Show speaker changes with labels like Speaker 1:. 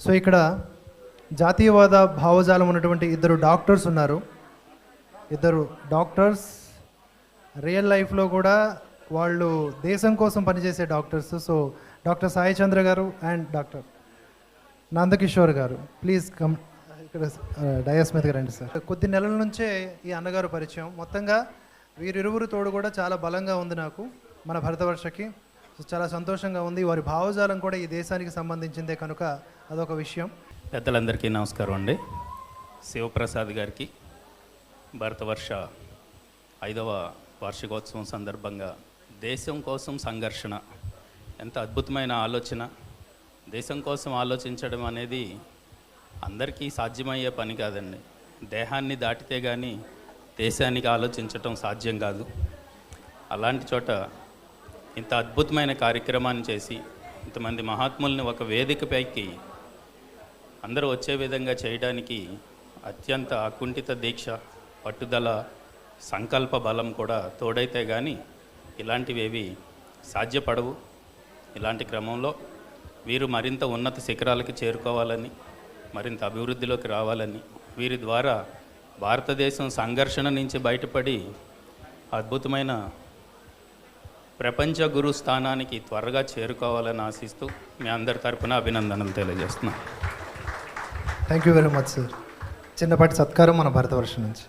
Speaker 1: So ఇక్కడ జాతీయవాద భావజాలం ఉన్నటువంటి ఇద్దరు డాక్టర్స్ ఉన్నారు. ఇద్దరు డాక్టర్స్ రియల్ లైఫ్లో కూడా వాళ్ళు దేశం కోసం పనిచేసే డాక్టర్స్. సో డాక్టర్ సాయి చంద్ర గారు అండ్ డాక్టర్ నందకిషోర్ గారు, ప్లీజ్ కమ్ ఇక్కడ డయాస్ మీదకి రండి సార్. కొద్ది నెలల నుంచే ఈ అన్నగారు పరిచయం. మొత్తంగా వీరిరువురు తోడు కూడా చాలా బలంగా ఉంది నాకు మన భరతవర్షకి. చాలా సంతోషంగా ఉంది. వారి భావజాలం కూడా ఈ దేశానికి సంబంధించిందే కనుక అదొక విషయం.
Speaker 2: పెద్దలందరికీ నమస్కారం అండి. శివప్రసాద్ గారికి భరతవర్ష 5వ వార్షికోత్సవం సందర్భంగా దేశం కోసం సంఘర్షణ, ఎంత అద్భుతమైన ఆలోచన. దేశం కోసం ఆలోచించడం అనేది అందరికీ సాధ్యమయ్యే పని కాదండి. దేహాన్ని దాటితే కానీ దేశానికి ఆలోచించటం సాధ్యం కాదు. అలాంటి చోట ఇంత అద్భుతమైన కార్యక్రమాన్ని చేసి ఇంతమంది మహాత్ముల్ని ఒక వేదికపైకి అందరూ వచ్చే విధంగా చేయడానికి అత్యంత అకుంఠిత దీక్ష, పట్టుదల, సంకల్ప బలం కూడా తోడైతే కానీ ఇలాంటివేవి సాధ్యపడవు. ఇలాంటి క్రమంలో వీరు మరింత ఉన్నత శిఖరాలకి చేరుకోవాలని, మరింత అభివృద్ధిలోకి రావాలని, వీరి ద్వారా భారతదేశం సంఘర్షణ నుంచి బయటపడి అద్భుతమైన ప్రపంచ గురు స్థానానికి త్వరగా చేరుకోవాలని ఆశిస్తూ మీ అందరి తరపున అభినందనలు తెలియజేస్తున్నాను.
Speaker 1: Thank you very much sir. చిన్నపాటి సత్కారం మన భరతవర్షం నుంచి.